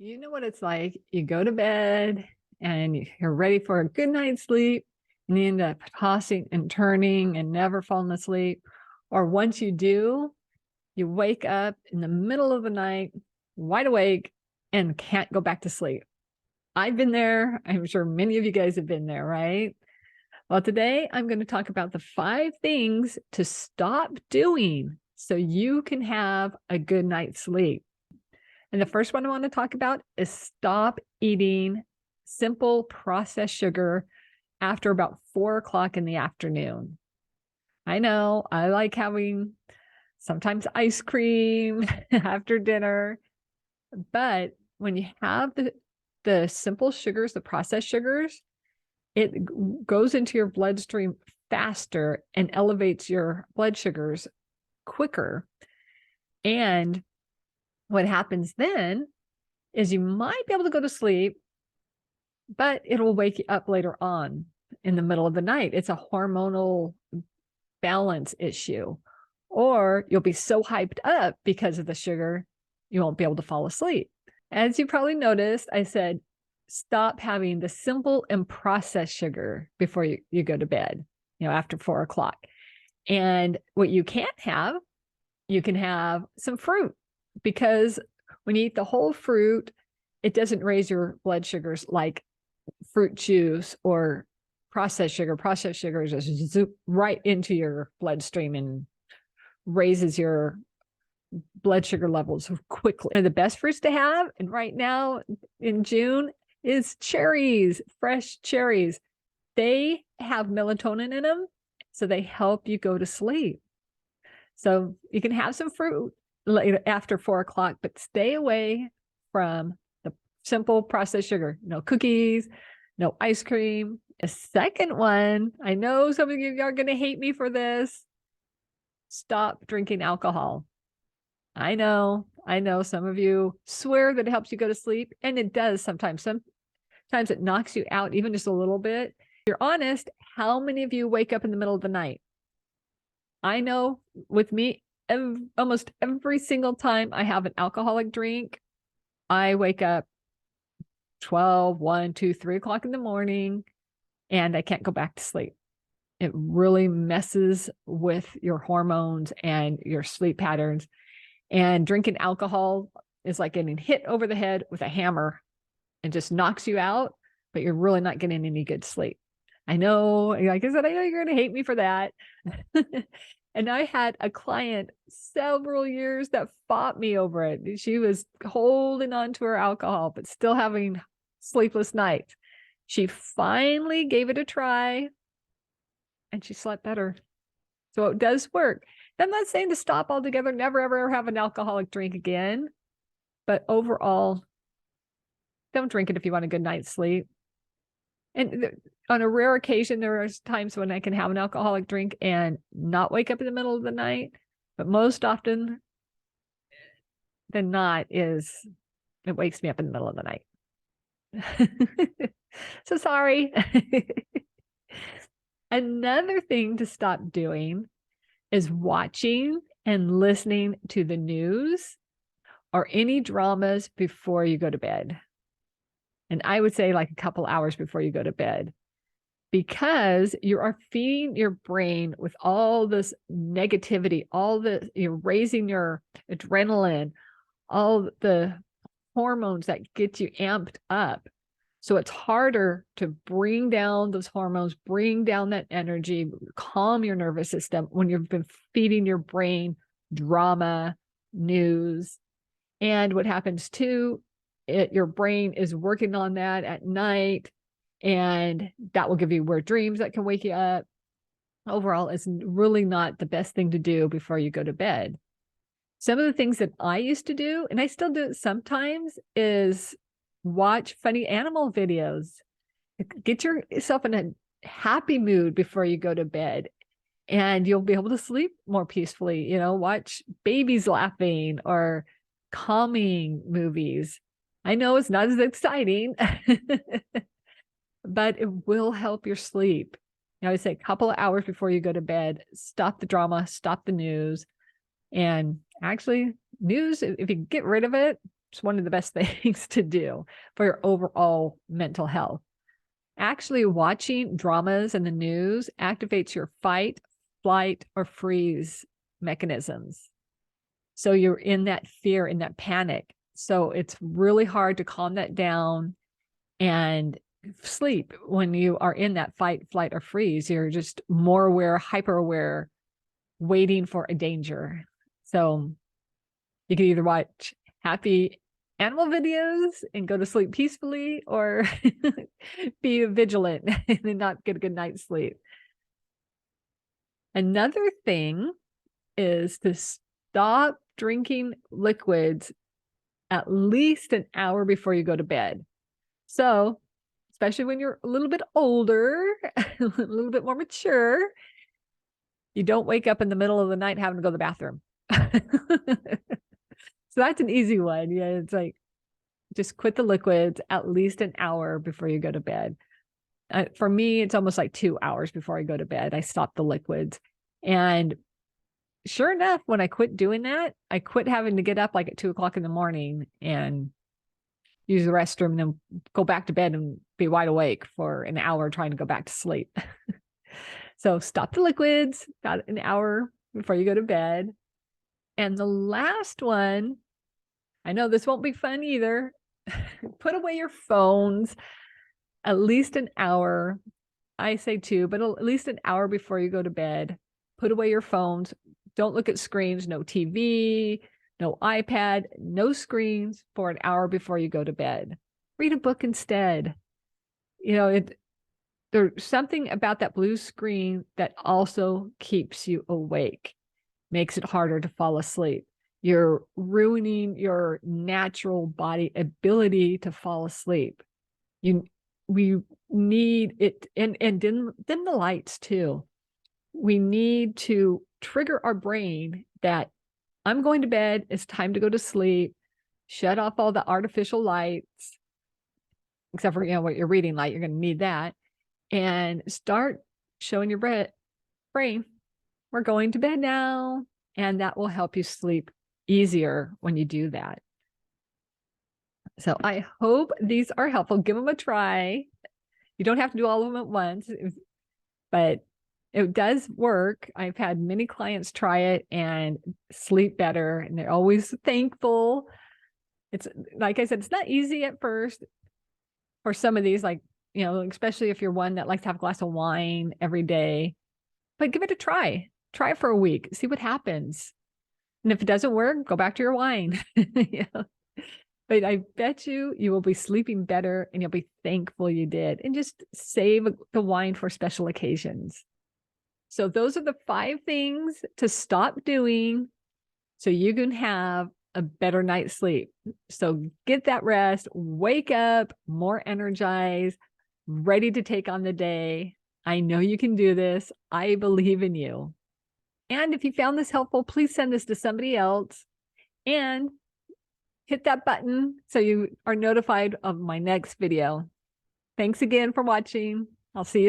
You know what it's like? You go to bed and you're ready for a good night's sleep, and you end up tossing and turning and never falling asleep. Or once you do, you wake up in the middle of the night, wide awake, and can't go back to sleep. I've been there. I'm sure many of you guys have been there, right? Well, today I'm going to talk about the 5 things to stop doing so you can have a good night's sleep. And the first one I want to talk about is stop eating simple processed sugar after about 4 o'clock in the afternoon. I know I like having sometimes ice cream after dinner, but when you have the simple sugars, the processed sugars, it goes into your bloodstream faster and elevates your blood sugars quicker. And what happens then is you might be able to go to sleep, but it'll wake you up later on in the middle of the night. It's a hormonal balance issue. Or you'll be so hyped up because of the sugar, you won't be able to fall asleep. As you probably noticed, I said, stop having the simple and processed sugar before you go to bed, after 4 o'clock. And what you can't have, you can have some fruit, because when you eat the whole fruit, it doesn't raise your blood sugars like fruit juice or processed sugar. Processed sugar just zoop right into your bloodstream and raises your blood sugar levels quickly. One of the best fruits to have, and right now in June, is cherries, fresh cherries. They have melatonin in them, so they help you go to sleep. So you can have some fruit later after 4 o'clock, but stay away from the simple processed sugar. No cookies, no ice cream. A second one, I know some of you are going to hate me for this. Stop drinking alcohol. I know some of you swear that it helps you go to sleep, and it does sometimes. Sometimes it knocks you out even just a little bit. If you're honest, how many of you wake up in the middle of the night? I know with me, almost every single time I have an alcoholic drink, I wake up 12, 1, 2, 3 o'clock in the morning, and I can't go back to sleep. It really messes with your hormones and your sleep patterns. And drinking alcohol is like getting hit over the head with a hammer and just knocks you out, but you're really not getting any good sleep. I know, like I said, I know you're going to hate me for that. And I had a client several years that fought me over it. She was holding on to her alcohol, but still having sleepless nights. She finally gave it a try, and she slept better. So it does work. I'm not saying to stop altogether, never, ever have an alcoholic drink again. But overall, don't drink it if you want a good night's sleep. And on a rare occasion, there are times when I can have an alcoholic drink and not wake up in the middle of the night. But most often than not it wakes me up in the middle of the night. So sorry. Another thing to stop doing is watching and listening to the news or any dramas before you go to bed. And I would say like a couple hours before you go to bed, because you are feeding your brain with all this negativity, you're raising your adrenaline, all the hormones that get you amped up. So it's harder to bring down those hormones, bring down that energy, calm your nervous system when you've been feeding your brain drama, news. And what happens too, your brain is working on that at night, and that will give you weird dreams that can wake you up. Overall, it's really not the best thing to do before you go to bed. Some of the things that I used to do, and I still do it sometimes, is watch funny animal videos. Get yourself in a happy mood before you go to bed, and you'll be able to sleep more peacefully. Watch babies laughing or calming movies. I know it's not as exciting, but it will help your sleep. I would say a couple of hours before you go to bed, stop the drama, stop the news. And actually, news, if you get rid of it, It's one of the best things to do for your overall mental health. Actually, watching dramas and the news activates your fight, flight, or freeze mechanisms. So you're in that fear, in that panic. So it's really hard to calm that down and sleep when you are in that fight, flight, or freeze. You're just more aware, hyper aware, waiting for a danger. So you can either watch happy animal videos and go to sleep peacefully, or be vigilant and not get a good night's sleep. Another thing is to stop drinking liquids at least an hour before you go to bed. So, especially when you're a little bit older, a little bit more mature, you don't wake up in the middle of the night having to go to the bathroom. So that's an easy one. Yeah, it's like, just quit the liquids at least an hour before you go to bed. For me, it's almost like 2 hours before I go to bed. I stop the liquids. And sure enough, when I quit doing that, I quit having to get up like at 2 o'clock in the morning and use the restroom and then go back to bed and be wide awake for an hour trying to go back to sleep. So stop the liquids about an hour before you go to bed. And the last one, I know this won't be fun either. Put away your phones at least an hour. I say 2, but at least an hour before you go to bed. Put away your phones. Don't look at screens, no TV, no iPad, no screens for an hour before you go to bed. Read a book instead. You know, there's something about that blue screen that also keeps you awake, makes it harder to fall asleep. You're ruining your natural body ability to fall asleep. We need it, and dim the lights too. We need to trigger our brain that I'm going to bed, it's time to go to sleep, shut off all the artificial lights, except for, what you're reading light, you're going to need that, and start showing your brain, we're going to bed now. And that will help you sleep easier when you do that. So I hope these are helpful. Give them a try. You don't have to do all of them at once, but it does work. I've had many clients try it and sleep better, and they're always thankful. It's like I said, it's not easy at first for some of these, like, especially if you're one that likes to have a glass of wine every day, but give it a try. Try it for a week, see what happens. And if it doesn't work, go back to your wine. But I bet you will be sleeping better and you'll be thankful you did. And just save the wine for special occasions. So those are the 5 things to stop doing so you can have a better night's sleep. So get that rest, wake up more energized, ready to take on the day. I know you can do this. I believe in you. And if you found this helpful, please send this to somebody else and hit that button so you are notified of my next video. Thanks again for watching. I'll see you soon.